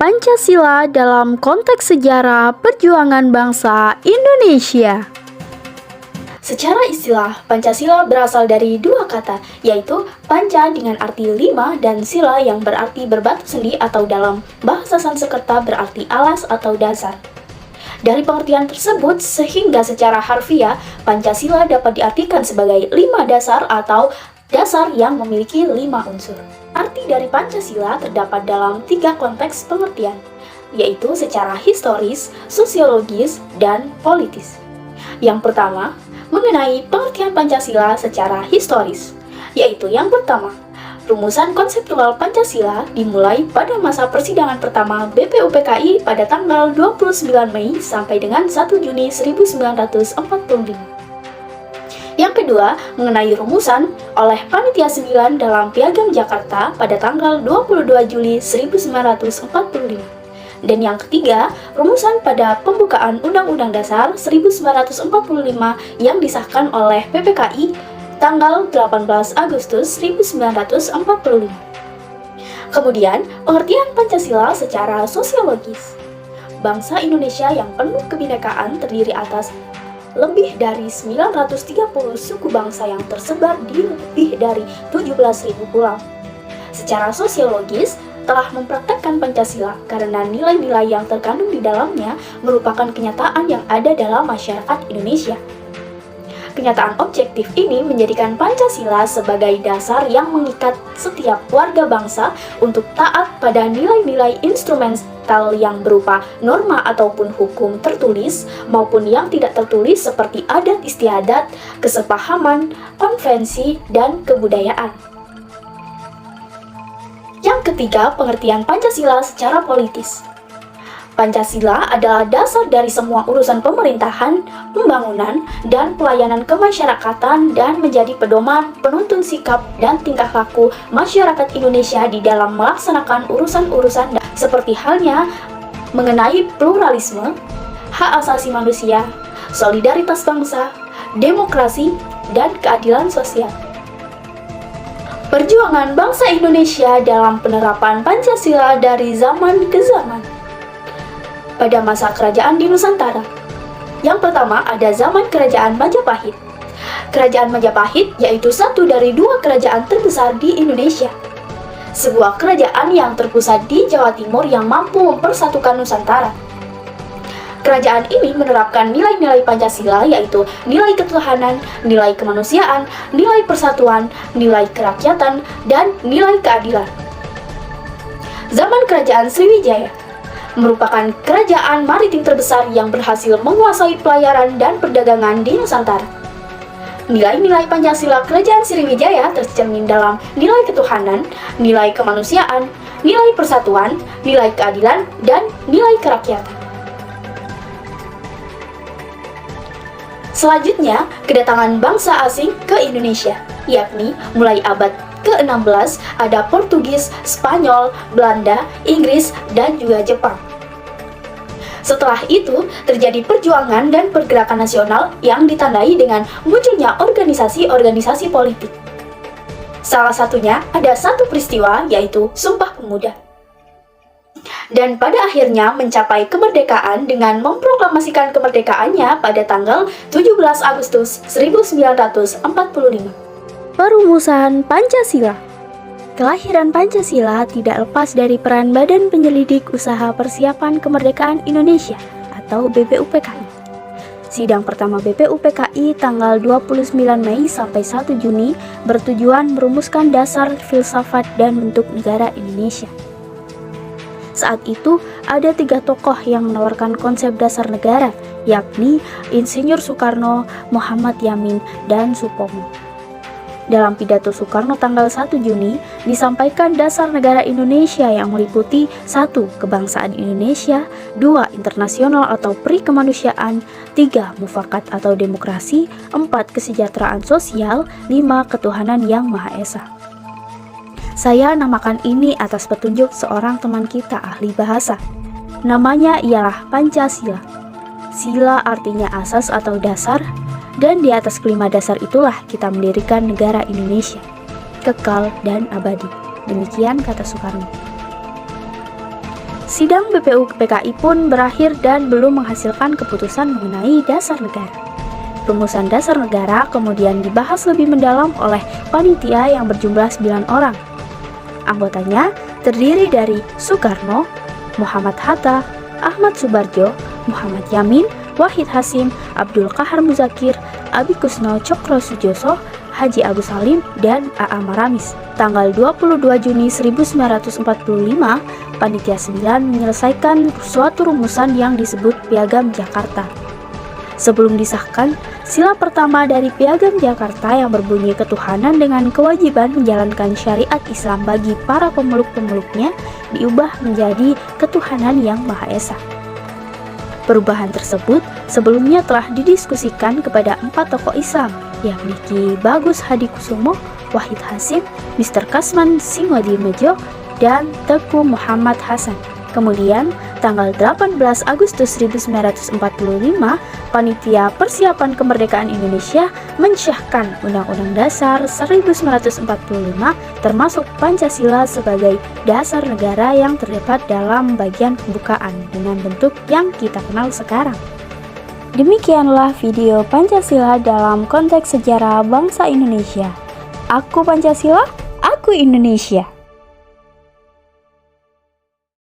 Pancasila dalam konteks sejarah perjuangan bangsa Indonesia. Secara istilah, Pancasila berasal dari dua kata, yaitu panca dengan arti lima dan sila yang berarti berbatu sendi atau dalam bahasa Sanskerta berarti alas atau dasar. Dari pengertian tersebut, sehingga secara harfiah, Pancasila dapat diartikan sebagai 5 dasar atau dasar yang memiliki 5 unsur. Arti dari Pancasila terdapat dalam 3 konteks pengertian, yaitu secara historis, sosiologis, dan politis. Yang pertama, mengenai pengertian Pancasila secara historis, yaitu yang pertama, rumusan konseptual Pancasila dimulai pada masa persidangan pertama BPUPKI pada tanggal 29 Mei sampai dengan 1 Juni 1945. Yang kedua, mengenai rumusan oleh Panitia 9 dalam Piagam Jakarta pada tanggal 22 Juli 1945. Dan yang ketiga, rumusan pada pembukaan Undang-Undang Dasar 1945 yang disahkan oleh PPKI tanggal 18 Agustus 1945. Kemudian, pengertian Pancasila secara sosiologis. Bangsa Indonesia yang penuh kebinekaan terdiri atas lebih dari 930 suku bangsa yang tersebar di lebih dari 17.000 pulau. Secara sosiologis, telah mempraktekkan Pancasila karena nilai-nilai yang terkandung di dalamnya merupakan kenyataan yang ada dalam masyarakat Indonesia. Kenyataan objektif ini menjadikan Pancasila sebagai dasar yang mengikat setiap warga bangsa untuk taat pada nilai-nilai instrumental yang berupa norma ataupun hukum tertulis maupun yang tidak tertulis seperti adat istiadat, kesepahaman, konvensi, dan kebudayaan. Yang ketiga, pengertian Pancasila secara politis. Pancasila adalah dasar dari semua urusan pemerintahan, pembangunan, dan pelayanan kemasyarakatan dan menjadi pedoman, penuntun sikap, dan tingkah laku masyarakat Indonesia di dalam melaksanakan urusan-urusan seperti halnya mengenai pluralisme, hak asasi manusia, solidaritas bangsa, demokrasi, dan keadilan sosial. Perjuangan bangsa Indonesia dalam penerapan Pancasila dari zaman ke zaman. Pada masa kerajaan di Nusantara. Yang pertama ada zaman kerajaan Majapahit. Kerajaan Majapahit yaitu satu dari 2 kerajaan terbesar di Indonesia. Sebuah kerajaan yang terpusat di Jawa Timur yang mampu mempersatukan Nusantara. Kerajaan ini menerapkan nilai-nilai Pancasila yaitu nilai ketuhanan, nilai kemanusiaan, nilai persatuan, nilai kerakyatan, dan nilai keadilan. Zaman kerajaan Sriwijaya merupakan kerajaan maritim terbesar yang berhasil menguasai pelayaran dan perdagangan di Nusantara. Nilai-nilai Pancasila Kerajaan Sriwijaya tercermin dalam nilai ketuhanan, nilai kemanusiaan, nilai persatuan, nilai keadilan, dan nilai kerakyatan. Selanjutnya, kedatangan bangsa asing ke Indonesia, yakni mulai abad ke-16 ada Portugis, Spanyol, Belanda, Inggris, dan juga Jepang. Setelah itu, terjadi perjuangan dan pergerakan nasional yang ditandai dengan munculnya organisasi-organisasi politik. Salah satunya ada satu peristiwa yaitu Sumpah Pemuda. Dan pada akhirnya mencapai kemerdekaan dengan memproklamasikan kemerdekaannya pada tanggal 17 Agustus 1945. Perumusan Pancasila. Kelahiran Pancasila tidak lepas dari peran Badan Penyelidik Usaha Persiapan Kemerdekaan Indonesia atau BPUPKI. Sidang pertama BPUPKI tanggal 29 Mei sampai 1 Juni bertujuan merumuskan dasar filsafat dan bentuk negara Indonesia. Saat itu ada 3 tokoh yang menawarkan konsep dasar negara, yakni Insinyur Soekarno, Muhammad Yamin, dan Supomo. Dalam pidato Soekarno tanggal 1 Juni, disampaikan dasar negara Indonesia yang meliputi 1. Kebangsaan Indonesia, 2. Internasional atau perikemanusiaan, 3. Mufakat atau demokrasi, 4. Kesejahteraan sosial, 5. Ketuhanan yang Maha Esa. Saya namakan ini atas petunjuk seorang teman kita ahli bahasa. Namanya ialah Pancasila. Sila artinya asas atau dasar, dan di atas kelima dasar itulah kita mendirikan negara Indonesia, kekal dan abadi. Demikian kata Soekarno. Sidang BPU PKI pun berakhir dan belum menghasilkan keputusan mengenai dasar negara. Rumusan dasar negara kemudian dibahas lebih mendalam oleh panitia yang berjumlah 9 orang. Anggotanya terdiri dari Soekarno, Muhammad Hatta, Ahmad Subarjo, Muhammad Yamin, Wahid Hasyim, Abdul Qahar Muzakir, Abi Kusno Cokro Sujoso, Haji Agus Salim, dan A.A. Maramis. Tanggal 22 Juni 1945, Panitia 9 menyelesaikan suatu rumusan yang disebut Piagam Jakarta. Sebelum disahkan, sila pertama dari Piagam Jakarta yang berbunyi ketuhanan dengan kewajiban menjalankan syariat Islam bagi para pemeluk-pemeluknya diubah menjadi ketuhanan yang Maha Esa. Perubahan tersebut sebelumnya telah didiskusikan kepada 4 tokoh Islam, yakni Ki Bagus Hadikusumo, Wahid Hasyim, Mr. Kasman Singodimedjo, dan Teguh Muhammad Hasan. Kemudian, tanggal 18 Agustus 1945, Panitia Persiapan Kemerdekaan Indonesia mensyahkan Undang-Undang Dasar 1945 termasuk Pancasila sebagai dasar negara yang terdapat dalam bagian pembukaan dengan bentuk yang kita kenal sekarang. Demikianlah video Pancasila dalam konteks sejarah bangsa Indonesia. Aku Pancasila, aku Indonesia.